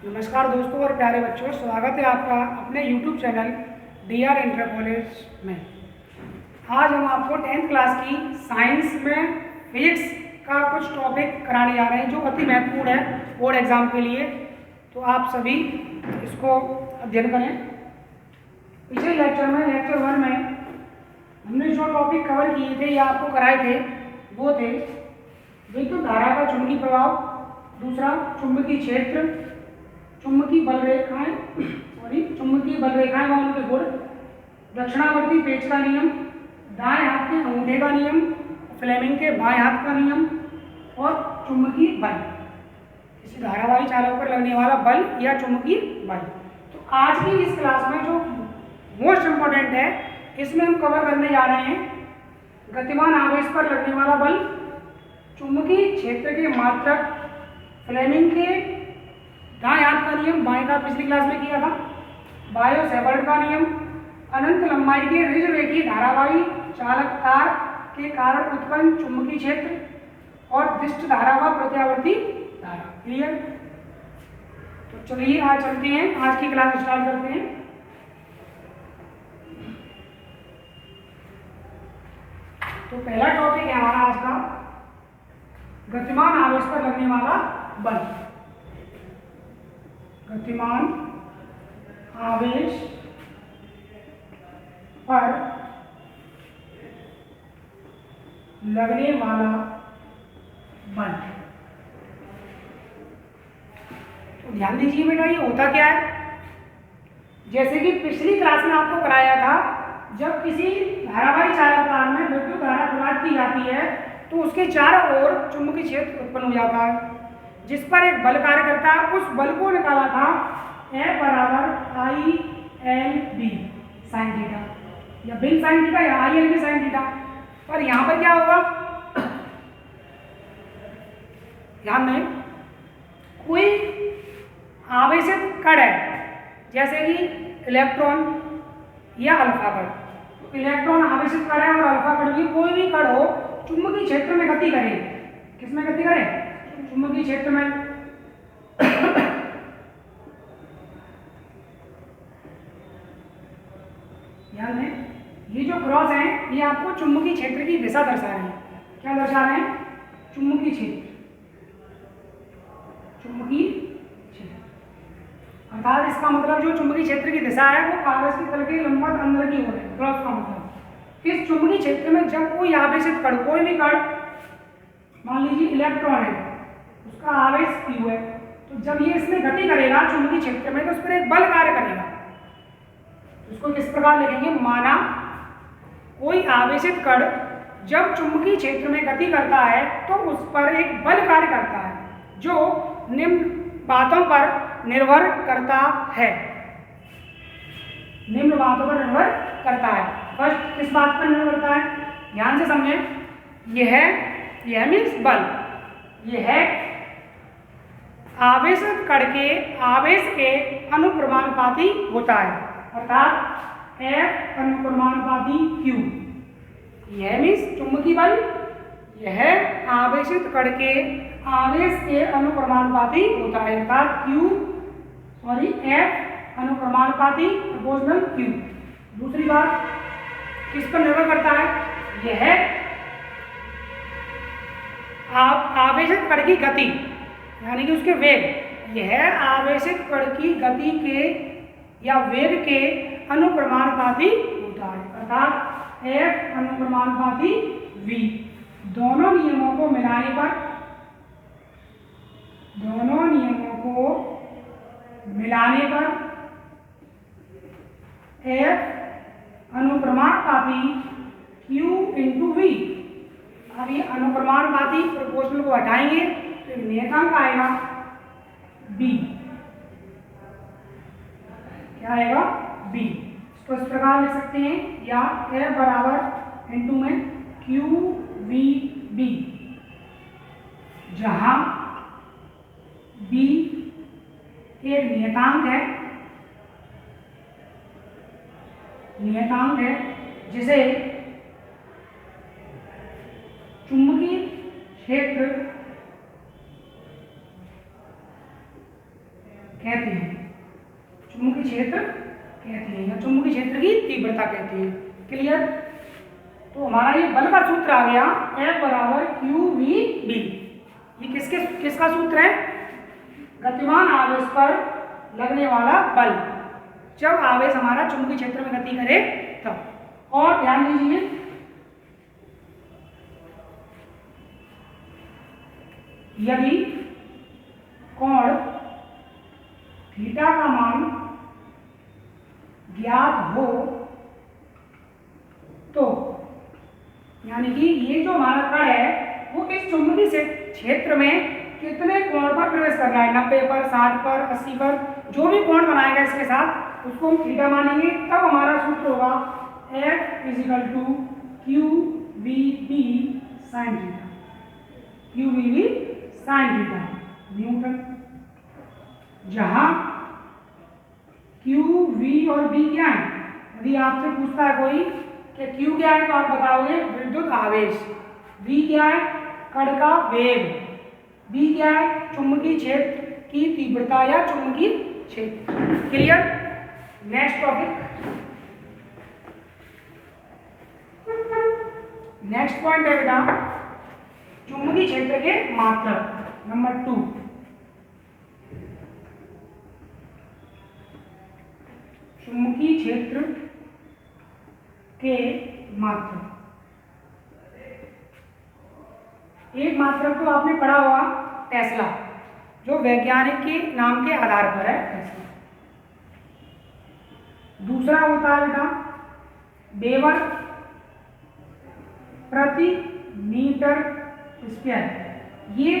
नमस्कार दोस्तों और प्यारे बच्चों, स्वागत है आपका अपने YouTube channel DR inter college में। आज हम आपको 10th क्लास की साइंस में फिजिक्स का कुछ टॉपिक कराने जा रहे हैं जो अति महत्वपूर्ण है बोर्ड एग्जाम के लिए। तो आप सभी इसको अध्ययन करें। पिछले लेक्चर में लेक्चर 1 में हमने जो टॉपिक कवर किए थे या आपको कराए थे वो थे विद्युत धारा का चुंबकीय प्रभाव, दूसरा चुंबकीय क्षेत्र, चुंबकीय बल रेखाएं व उनके गुण, दक्षिणावर्ती पेच का नियम, दाएं हाथ के अंगूठे का नियम, फ्लेमिंग के बाएं हाथ का नियम और चुंबकीय बल, किसी धारावाही चालक पर लगने वाला बल या चुंबकीय बल। तो आज की इस क्लास में जो मोस्ट इंपॉर्टेंट है इसमें हम कवर करने जा रहे हैं गतिमान आवेश पर लगने वाला बल, चुंबकीय क्षेत्र के मात्रक, फ्लेमिंग के दाएं हाथ का नियम, बाएं का पिछली क्लास में किया था, बायो-सेवर्ट का नियम, अनंत लंबाई के ऋण रेखीय धारावाही चालक तार के कारण उत्पन्न चुंबकीय क्षेत्र और दिष्ट धारा व प्रत्यावर्ती धारा। क्लियर? तो चलिए आज चलते हैं, आज की क्लास स्टार्ट करते हैं। तो पहला टॉपिक है हमारा आज का गतिमान आवेश पर लगने वाला बल। गतिमान आवेश पर लगने वाला बल। तो ध्यान दीजिए बेटा, ये होता क्या है। जैसे कि पिछली क्लास में आपको कराया था, जब किसी धारावाही चालक तार में विद्युत धारा प्रवाहित की जाती है तो उसके चारों ओर चुंबकीय क्षेत्र उत्पन्न हो जाता है जिस पर एक बल कार्य करता है। उस बल को निकाला था F बराबर I L B sine theta या बिल साइन थीटा या I L B sine theta. पर यहाँ पर क्या होगा, ध्यान दें, कोई आवेशित कण है जैसे कि इलेक्ट्रॉन या अल्फा कण। तो इलेक्ट्रॉन आवेशित कण है और अल्फा कण भी, कोई भी कण हो चुंबकीय क्षेत्र में गति करे। किसमें गति करे? चुंबकीय क्षेत्र में। ध्यान दें, ये जो क्रॉस है ये आपको चुंबकीय क्षेत्र की दिशा दर्शा रहे हैं। क्या दर्शा रहे हैं? चुंबकीय क्षेत्र, चुंबकीय क्षेत्र। अर्थात इसका मतलब जो चुंबकीय क्षेत्र की दिशा है वो कागज के तल के लंबवत अंदर की ओर है। क्रॉस का मतलब इस चुंबकीय क्षेत्र में जब कोई आवेशित कण, कोई भी कण, मान लीजिए इलेक्ट्रॉन है, उसका आवेश Q है, तो जब ये इसमें गति करेगा चुंबकीय क्षेत्र में तो उस पर एक बल कार्य करेगा। उसको किस प्रकार लिखेंगे? माना कोई आवेशित कण जब चुंबकीय क्षेत्र में गति करता है तो उस पर एक बल कार्य करता है जो निम्न बातों पर निर्भर करता है। निम्न बातों पर निर्भर करता है। फर्स्ट किस बात पर निर्भर करता है? ध्यान से समझें। यह मीन्स बल, यह है आवेशित कण के आवेश के अनुक्रमानुपाती होता है, अर्थात F अनुक्रमानुपाती Q। यह मीन्स चुंबकीय बल, यह आवेशित कण के आवेश के अनुक्रमानुपाती होता है, अर्थात F अनुक्रमानुपाती प्रोपोर्शनल Q। दूसरी बात किस पर निर्भर करता है? यह आवेशित कण की गति यानी कि उसके वेग, यह आवेशित कण की गति के या वेग के अनुक्रमानुपाती होता है, अर्थात F अनुक्रमानुपाती V। दोनों नियमों को मिलाने पर F अनुक्रमानुपाती Q इंटू V। अब ये अनुक्रमानुपाती प्रोपोर्शनल को हटाएंगे तो नियतांक आएगा B। क्या आएगा? B। इसको इस प्रकार लिख सकते हैं, या F बराबर इंटू में QVB, जहां B एक नियतांक है जिसे चुंबकीय क्षेत्र कहते हैं, चुंबकीय क्षेत्र कहते हैं या चुंबकीय क्षेत्र की तीव्रता कहते हैं। क्लियर? तो हमारा ये बल का सूत्र आ गया F बराबर QVB। ये किसका सूत्र है? गतिमान आवेश पर लगने वाला बल, जब आवेश हमारा चुंबकीय क्षेत्र में गति करे तब। और ध्यान दीजिए, यदि कोण थीटा का मान ज्ञात हो तो, यानी कि ये जो हमारा कण है वो इस चुंबकीय क्षेत्र में कितने कोण पर प्रवेश कर रहा है, 90 पर, 60 पर, 80 पर, जो भी कोण बनाएगा इसके साथ उसको हम थीटा मानेंगे। तब हमारा सूत्र होगा F = QVB sin theta, QVB sin theta Newton. जहां Q, V और B क्या है? यदि आपसे पूछता है कोई कि Q क्या है तो आप बताओगे विद्युत आवेश, V क्या है? कण का वेग, B क्या है? चुंबकीय क्षेत्र की तीव्रता या चुंबकीय क्षेत्र। Clear? Next topic, next point है बेटा चुंबकीय क्षेत्र के मात्रक नंबर 2। चुंबकीय क्षेत्र के मात्रक। एक मात्रक तो आपने पढ़ा हुआ टेस्ला, जो वैज्ञानिक के नाम के आधार पर है टेस्ला। दूसरा होता है बेटा वेबर प्रति मीटर स्क्वायर। ये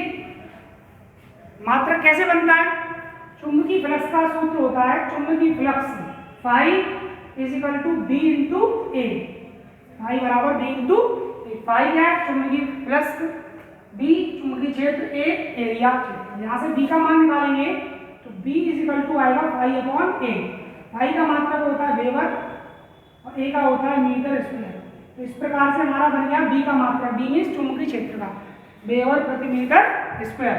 मात्रक कैसे बनता है? चुंबकीय फ्लक्स का सूत्र होता है चुंबकीय flux phi = B × A। Phi बराबर B × A। फाई क्या है? चुंबकीय फ्लक्स, B चुंबकीय क्षेत्र, A एरिया क्षेत्र। यहाँ से B का मान निकालेंगे तो B = आएगा फाई/A। फाई का मात्रक होता है वेबर और A का होता है मीटर स्क्वायर। तो इस प्रकार से हमारा बन गया B का मात्रक, B मीन्स चुंबकीय क्षेत्र का, वेबर प्रति मीटर स्क्वायर।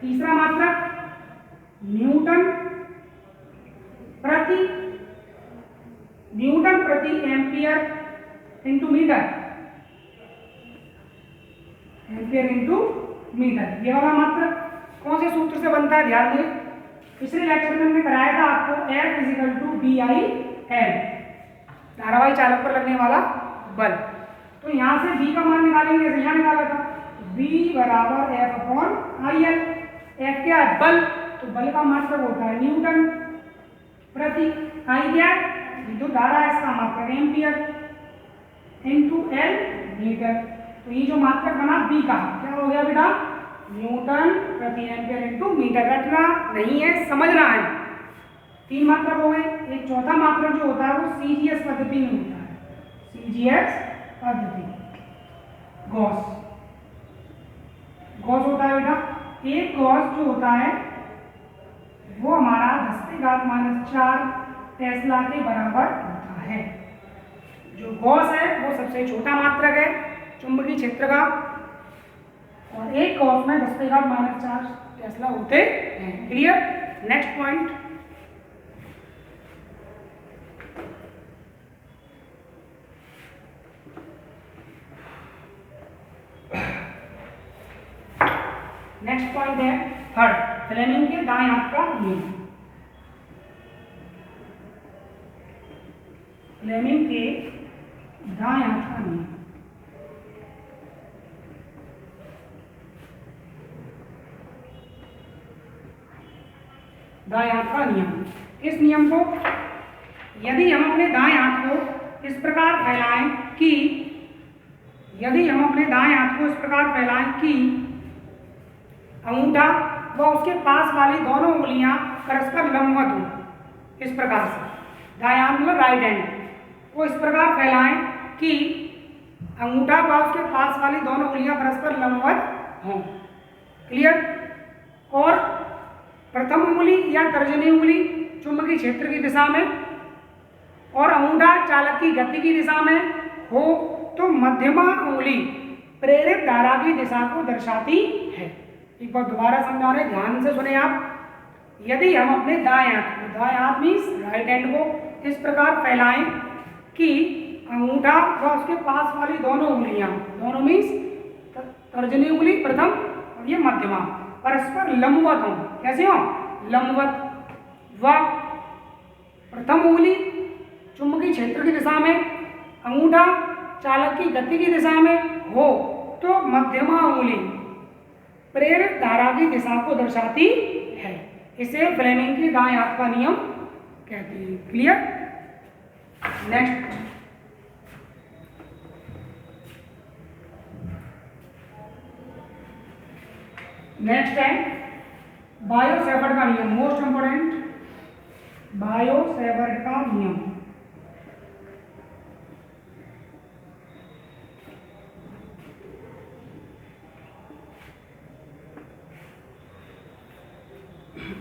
तीसरा मात्रक न्यूटन प्रति ampere into metre, ampere into metre. ये वाला मात्रक कौन से सूत्र से बनता है? ध्यान दें, पिछले लेक्चर में हमने कराया था आपको F = BIL, धारावाही चालक पर लगने वाला बल। तो यहाँ से B का मान निकालेंगे, जैसे यहाँ निकाला था B बराबर F/IL। F क्या है? बल, तो बल का मात्रक होता है न्यूटन प्रति I क्या है? विद्युत धारा है, इसका मात्रक एम्पियर इंटू L मीटर। तो ये जो मात्रक बना B का क्या हो गया बेटा? न्यूटन प्रति एम्पियर इंटू मीटर। रटना नहीं है, समझना है। 3 मात्रक हो गए। एक चौथा मात्रक जो होता है वो CGS पद्धति में होता है, CGS पद्धति, गॉस होता है बेटा। एक गॉस जो होता है वो हमारा 10⁻⁴ टेस्ला के बराबर होता है। जो गॉस है वो सबसे छोटा मात्रक है चुंबकीय क्षेत्र का, और एक गॉस में 10⁻⁴ टेस्ला होते हैं। Clear? Next point, next point है थर्ड, फ्लेमिंग के दाएं हाथ का नियम। फ्लेमिंग के दाएं हाथ का नियम। दाएं हाथ का नियम, इस नियम को यदि हम अपने दाएं हाथ को इस प्रकार फैलाएं कि अंगूठा व उसके पास वाली दोनों उंगलियां परस्पर लंबवत हो, इस प्रकार से दाएं हाथ मतलब राइट हैंड को इस प्रकार फैलाएं कि अंगूठा व उसके पास वाली दोनों उंगलियां परस्पर लंबवत हों। क्लियर? और प्रथम उंगली या तर्जनी उंगली चुंबकीय क्षेत्र की दिशा में और अंगूठा चालक की गति की दिशा में हो तो मध्यमा उंगली प्रेरित धारा की दिशा को दर्शाती है। एक बार दोबारा समझा रहे, ध्यान से सुने आप। यदि हम अपने दाएं हाथ मीन्स राइट हैंड को इस प्रकार फैलाएं कि अंगूठा व उसके पास वाली दोनों उंगलियां, दोनों मीन्स तर्जनी उंगली प्रथम और ये मध्यमा परस्पर लंबवत हों। कैसे हो? लंबवत। व प्रथम उंगली चुंबकीय क्षेत्र की दिशा में, अंगूठा चालक की गति की दिशा में हो तो मध्यमा उंगली प्रेरित धारा की दिशा को दर्शाती है। इसे फ्लेमिंग के दाएं हाथ का नियम कहते हैं। क्लियर? नेक्स्ट, है बायो-सेवर्ट का नियम, मोस्ट इंपोर्टेंट, बायो-सेवर्ट का नियम।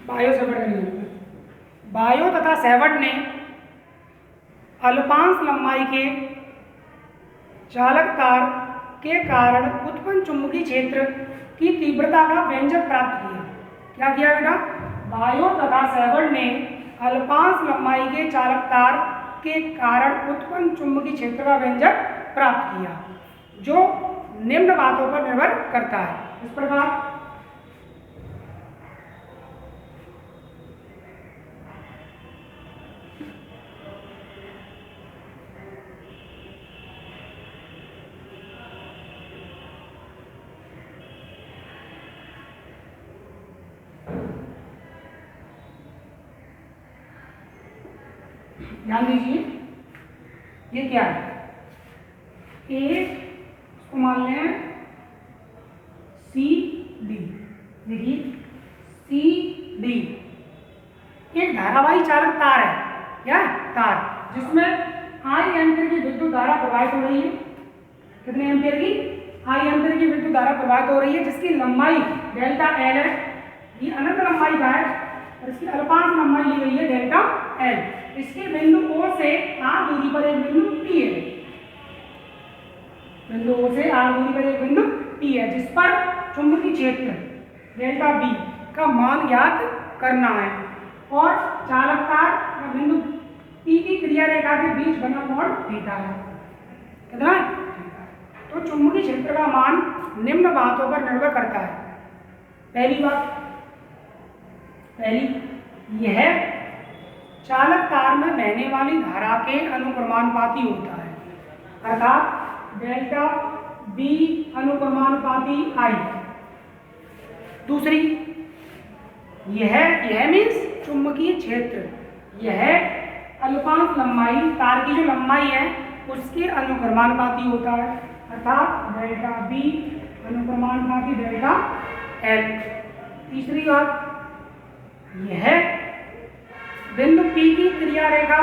बायो-सेवर्ट का नियम, बायो तथा सेवर्ट ने अल्पांश लंबाई के चालक तार के कारण उत्पन्न चुंबकीय क्षेत्र की तीव्रता का व्यंजक प्राप्त किया। क्या किया बेटा? बायो तथा सेवर्ट ने अल्पांश लंबाई के चालक तार के कारण उत्पन्न चुंबकीय क्षेत्र का व्यंजक प्राप्त किया, जो निम्न बातों पर निर्भर करता है। इस प्रकार ध्यान दीजिए, ये क्या है? इसको मान लें सी डी। देखिए सी डी एक धारावाही चालक तार है। क्या? तार जिसमें आई एम्पीयर की विद्युत धारा प्रवाहित हो रही है। कितने एम्पीयर की? आई एम्पीयर की विद्युत धारा प्रवाहित हो रही है, जिसकी लंबाई डेल्टा एल है। ये अनंत लंबाई का है और इसकी अल्पांश लंबाई ली गई है डेल्टा एल। इसके बिंदु O से R दूरी पर एक बिंदु P है। बिंदु O से R दूरी पर एक बिंदु P है, जिस पर चुंबकीय क्षेत्र डेल्टा B का मान ज्ञात करना है और चालक तार का बिंदु P की क्रिया रेखा के बीच बना कोण थीटा है। कितना? तो चुंबकीय क्षेत्र का मान निम्न बातों पर निर्भर करता है। पहली बात, यह चालक तार में बहने वाली धारा के अनुक्रमानुपाती होता है, अर्थात डेल्टा बी अनुक्रमानुपाती आई। दूसरी, यह मीन्स चुंबकीय क्षेत्र, यह अल्पांश लंबाई, तार की जो लंबाई है उसके अनुक्रमानुपाती होता है, अर्थात डेल्टा बी अनुक्रमानुपाती डेल्टा एल। तीसरी बात, यह बिंदु P की क्रिया रेखा,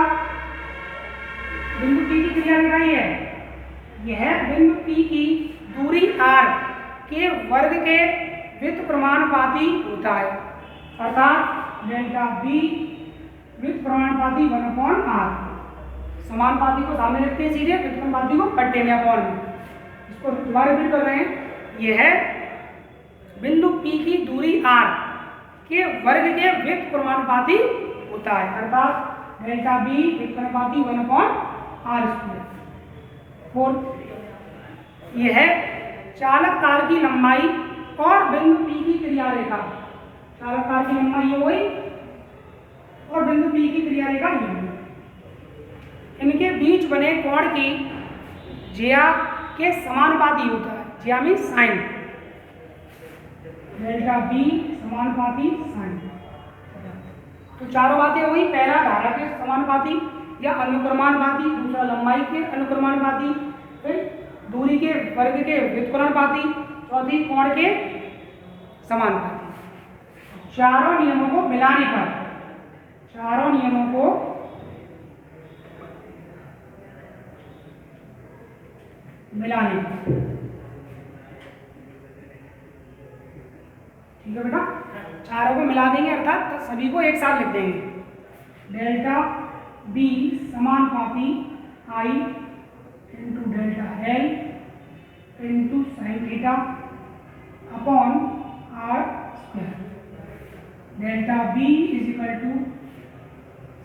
ये है, यह बिंदु P की दूरी r के वर्ग के व्युत्क्रमानुपाती होता है, अर्थात डेल्टा B व्युत्क्रमानुपाती 1/r। समानुपाती को सामने लिखते हैं सीधे, व्युत्क्रमानुपाती को पट्टे में अपॉन में। इसको दोबारा रिपीट कर रहे हैं। यह बिंदु P की दूरी r के वर्ग के व्युत्क्रमानुपाती होता है, अर्थात डेल्टा बी व्युत्क्रमानुपाती 1/r²। फोर्थ, यह चालक तार की लंबाई और बिंदु P की क्रिया रेखा, चालक तार की लंबाई ये हुई और बिंदु P की क्रिया रेखा ये हुई, इनके बीच बने कोण की ज्या के समानुपाती होता है। ज्या मीन्स साइन, डेल्टा बी समानुपाती साइन। तो चारों बातें हुई, पहला धारा के समानुपाती या अनुक्रमानुपाती, दूसरा लंबाई के अनुक्रमानुपाती, फिर दूरी के वर्ग के व्युत्क्रमानुपाती, चौथी कोण के समानुपाती। चारों नियमों को मिलाने पर ठीक है बेटा, चारों को मिला देंगे, अर्थात सभी को एक साथ लिख देंगे। डेल्टा बी समानुपाती I into delta L into sine theta upon r²। Delta B is equal to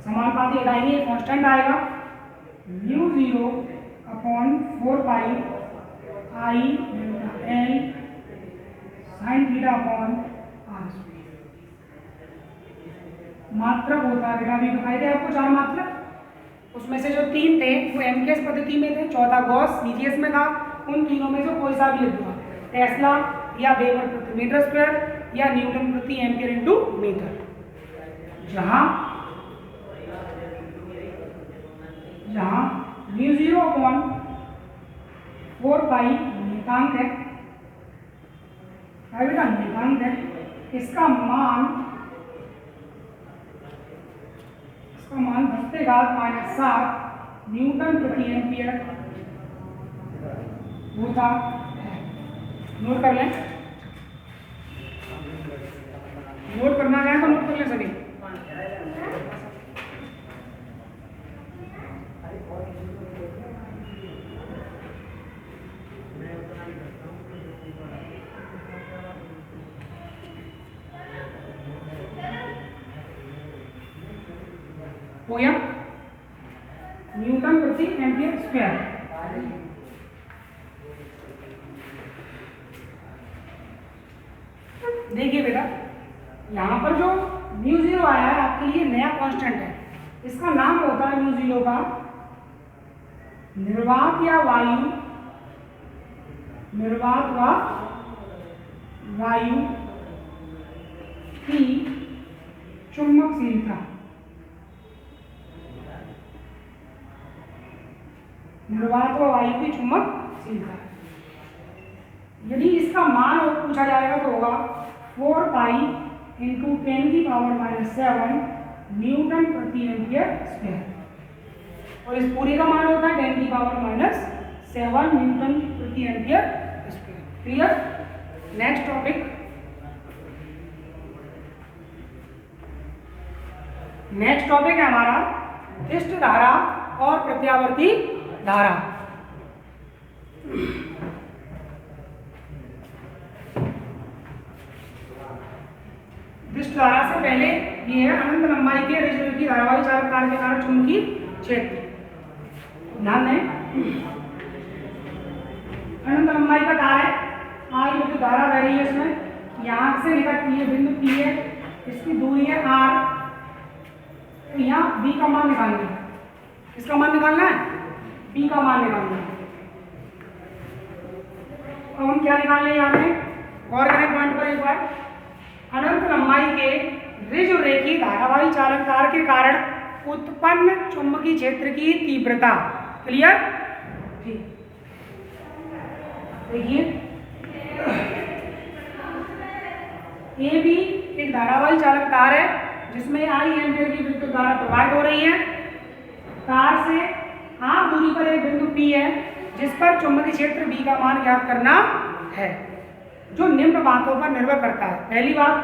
समानुपाती हटाएंगे, कांस्टेंट आएगा mu 0 upon 4 pi I delta L sine theta upon R square. मात्रक होता है बेटा, अभी बताए थे आपको 4 मात्रक, उसमें से जो 3 थे वो एमकेएस पद्धति में थे, चौथा गॉस सीजीएस में था। उन तीनों में से कोई सा भी लिख दूंगा, टेस्ला या वेबर प्रति मीटर स्क्वायर या न्यूटन प्रति एम्पियर इनटू मीटर। जहां म्यू 0 अपॉन 4 पाई नियतांक है बेटा, नियतांक है, इसका मान 10⁻⁷ न्यूटन प्रति एम्पियर होता है। नोट कर लें, नोट करना चाहें तो नोट कर लें सभी। हो गया, न्यूटन प्रति एम्पियर स्क्वायर। देखिए बेटा, यहाँ पर जो म्यू 0 आया है आपके लिए नया कांस्टेंट है, इसका नाम होता है म्यू 0 का निर्वात या वायु, निर्वात व वायु की चुंबकशीलता। निर्वात व वायु की चुंबकशीलता। यदि इसका मान पूछा जाएगा तो होगा 4 पाई इंटू 10⁻⁷ न्यूटन प्रति एम्पियर स्क्वायर, और इस पूरे का मान होता है 10⁻⁷ न्यूटन प्रति ampere square. Clear? Next topic, next topic है हमारा पृष्ठ धारा और प्रत्यावर्ती धारा। पृष्ठ धारा से पहले ये है अनंत लंबाई के रेखी धारावाही चालक तार के कारण चुंबकीय क्षेत्र। ध्यान दें, अनंत लंबाई का तार है, आई जो धारा बह रही है इसमें यहाँ से निकट ये बिंदु P है, इसकी दूरी है R, तो यहाँ B का मान निकालना है। किसका मान निकालना है? B का मान निकालना है। अब हम क्या निकालने यहाँ पे गौर करें पॉइंट पर एक बार। अनंत लंबाई के ऋजु रेखी धारावाही चालक तार के कारण उत्पन्न चुंबकीय क्षेत्र की तीव्रता। क्लियर? ठीक, देखिए ये भी एक धारावाही चालक तार है जिसमें आई एम्पियर की विद्युत धारा प्रवाहित हो रही है। तार से आर दूरी पर एक बिंदु P है जिस पर चुंबकीय क्षेत्र B का मान ज्ञात करना है, जो निम्न बातों पर निर्भर करता है। पहली बात,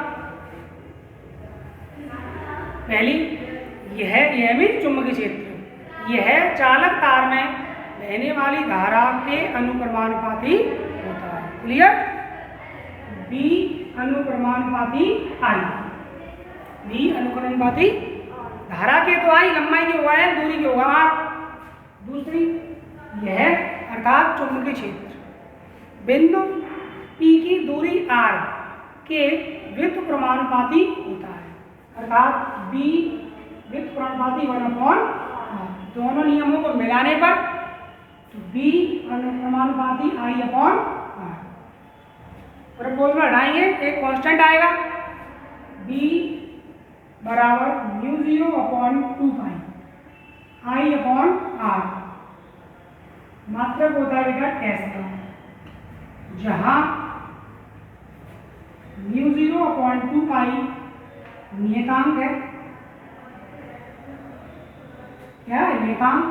यह भी चुंबकीय क्षेत्र, यह चालक तार में बहने वाली धारा के अनुक्रमानुपाती होता है। क्लियर? B अनुक्रमानुपाती I, B अनुक्रमानुपाती धारा के तो आई लंबाई के होगा है, दूरी के होगा R। दूसरी यह अर्थात चुंबकीय क्षेत्र बिंदु P की दूरी R के व्युत्क्रमानुपाती होता है, अर्थात B व्युत्क्रमानुपाती 1/R। दोनों नियमों को मिलाने पर B अनुक्रमानुपाती I/R। प्रपोज में हटाएंगे, एक कांस्टेंट आएगा B बराबर म्यू 0 अपॉन 2 पाई I/R। मात्रक होता है बेटा टेस्ला, जहां म्यू 0 अपॉन 2 पाई नियतांक है। क्या है नियतांक?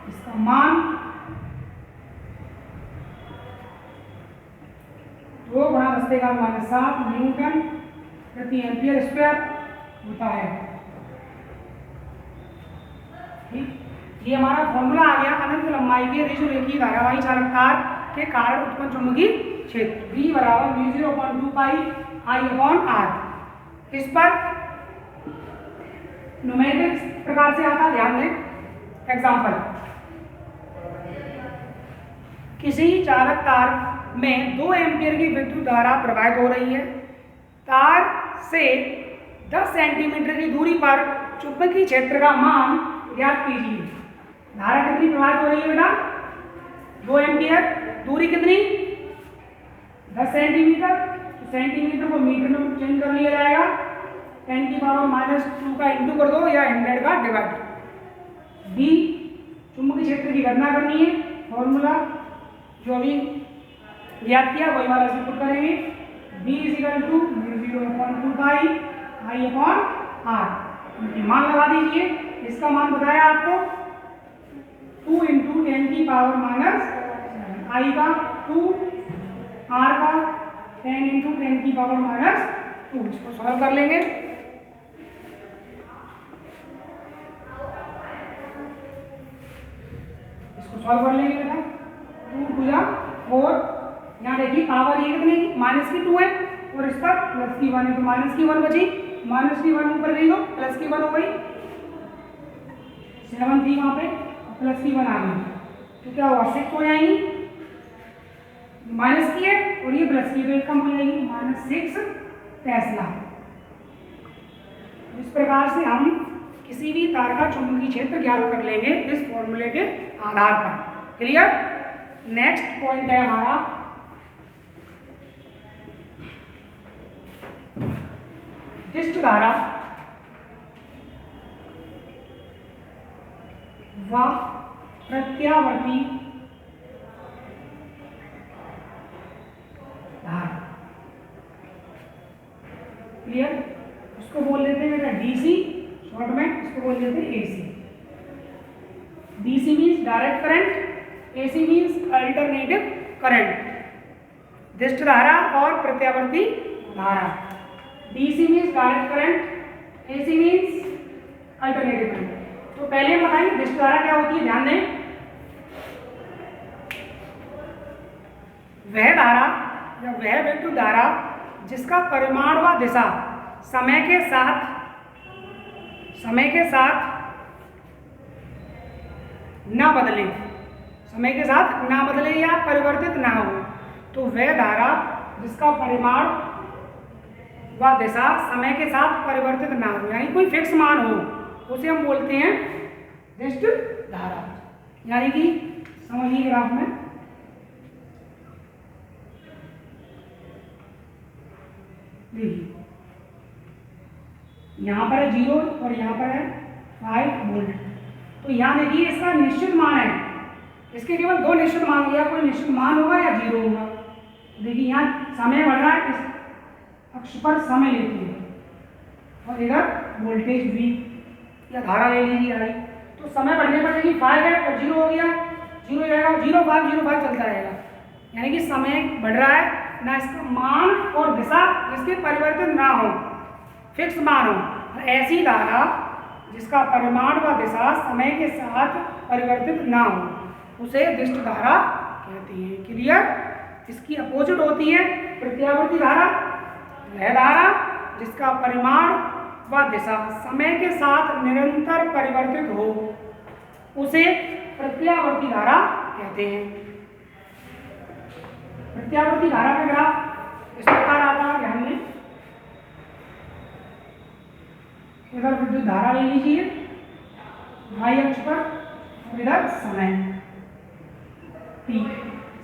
इसका मान 2×10⁻⁷ न्यूटन प्रति एम्पियर स्क्वायर होता है। ठीक, ये हमारा फॉर्मूला आ गया अनंत लंबाई के ऋजु रेखीय धारावाही चालक तार के कारण उत्पन्न चुंबकीय क्षेत्र B बराबर म्यू 0 अपॉन 2 पाई I/R। इस पर न्यूमेरिकल प्रकार से आता है, ध्यान दें। एग्जाम्पल, किसी चालक तार में 2 एम्पियर की विद्युत धारा प्रवाहित हो रही है। तार से 10 सेंटीमीटर की दूरी पर चुंबकीय क्षेत्र का मान ज्ञात कीजिए। धारा कितनी प्रवाहित हो रही है बेटा? 2 एम्पियर। दूरी कितनी? 10 सेंटीमीटर। तो सेंटीमीटर को मीटर में चेंज कर लिया जाएगा। 10⁻² का इंटू कर दो या 100 का डिवाइड। बी चुंबकीय क्षेत्र की गणना करनी है। फॉर्मूला जो अभी याद किया वही वाला इसमें पुट करेंगे। B = μ0/2 I/R। मान लगा दीजिए। इसका मान बताया आपको 2 × 10⁻⁻⁷ I का 2, R का 10 × 10⁻⁻²। इसको सॉल्व कर लेंगे। सॉल्व कर लेंगे बेटा। 2 × 2 = 4। यहाँ देखिए पावर ये कितने की? -2 है और इस पर +1 है, तो -1 बची। -1 ऊपर गई तो +1 हो गई। 7 थी वहाँ पे, +1 आ गई, तो क्या हुआ? 6 हो जाएंगी। माइनस की है और ये प्लस की, तो एक कम हो जाएगी, -6 टेस्ला। इस प्रकार से हम किसी भी तार का चुंबकीय क्षेत्र ज्ञात कर लेंगे इस फॉर्मूले के आधार पर। क्लियर? नेक्स्ट पॉइंट है हमारा डिस्ट धारा व प्रत्यावर्ती धारा। क्लियर? इसको बोल देते हैं बेटा डीसी, शॉर्ट में इसको बोल देते हैं AC. DC means direct current, AC means alternative current. डिस्ट धारा और प्रत्यावर्ती धारा। DC means direct current, AC means alternative current. तो पहले बताइए डिस्ट धारा क्या होती है, ध्यान दें। वह धारा या वह विद्युत धारा जिसका परिमाण व दिशा समय के साथ ना बदले, समय के साथ ना बदले या परिवर्तित ना हो, तो वह धारा जिसका परिमाण व दिशा समय के साथ परिवर्तित ना हो, यानी कोई फिक्स मान हो, उसे हम बोलते हैं डिस्ट धारा। यानी कि समझिए ग्राफ में देखिए, यहाँ पर है 0 और यहाँ पर है 5 वोल्ट। तो यहाँ देखिए इसका निश्चित मान है, इसके केवल 2 निश्चित मान होगा, कोई निश्चित मान होगा या 0 होगा। देखिए यहाँ समय बढ़ रहा है, इस अक्ष पर समय लेती है और इधर वोल्टेज V या धारा ले लीजिए आई। तो समय बढ़ने पर देखिए 5 है और 0 हो गया, 0 हो जाएगा, 0 5 0 5 चलता रहेगा। यानी कि समय बढ़ रहा है, ना इसका मान और दिशा जिसके परिवर्तन ना हो, फिक्स मान हो। ऐसी धारा जिसका परिमाण व दिशा समय के साथ परिवर्तित ना हो उसे डिस्ट धारा कहते हैं। क्लियर? इसकी अपोजिट होती है प्रत्यावर्ती धारा। वह धारा जिसका परिमाण व दिशा समय के साथ निरंतर परिवर्तित हो उसे प्रत्यावर्ती धारा कहते हैं। प्रत्यावर्ती धारा का ग्राफ इस प्रकार आता है, ध्यान दें। इधर विद्युत धारा ले लीजिए y अक्ष पर और इधर समय t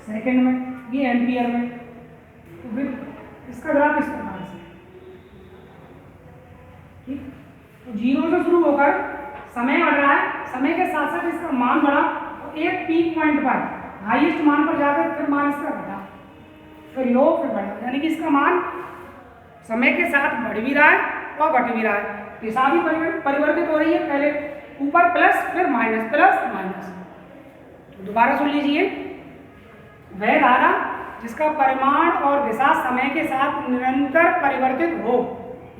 सेकंड में, ये एम्पियर में। तो फिर इसका ग्राफ इस प्रकार से, ठीक। तो 0 से शुरू होकर समय बढ़ रहा है, समय के साथ साथ इसका मान बढ़ा, तो एक पीक पॉइंट पर हाईएस्ट मान पर जाकर फिर मान इसका घटा, फिर लो, फिर बढ़ा। यानी कि इसका मान समय के साथ बढ़ भी रहा है और घट भी रहा है, दिशा भी परिवर्तित हो रही है, पहले ऊपर प्लस फिर माइनस, प्लस माइनस। तो दोबारा सुन लीजिए, वह धारा जिसका परिमाण और दिशा समय के साथ निरंतर परिवर्तित हो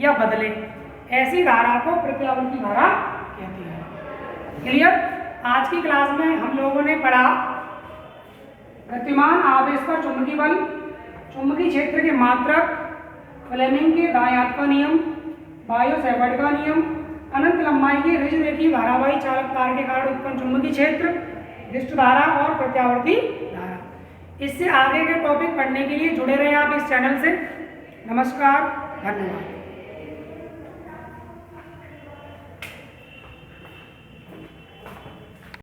या बदले, ऐसी धारा को प्रत्यावर्ती धारा कहते हैं। क्लियर? आज की क्लास में हम लोगों ने पढ़ा गतिमान आवेश पर चुंबकीय बल, चुंबकीय क्षेत्र के मात्रक, फ्लेमिंग के दाएं हाथ का नियम, बायो-सैवर्ट का नियम, अनंत लंबाई के ऋजुरेखीय धारावाही चालक तार के कारण उत्पन्न चुंबकीय क्षेत्र, विशिष्ट धारा और प्रत्यावर्ती धारा। इससे आगे के टॉपिक पढ़ने के लिए जुड़े रहे आप इस चैनल से। नमस्कार, धन्यवाद।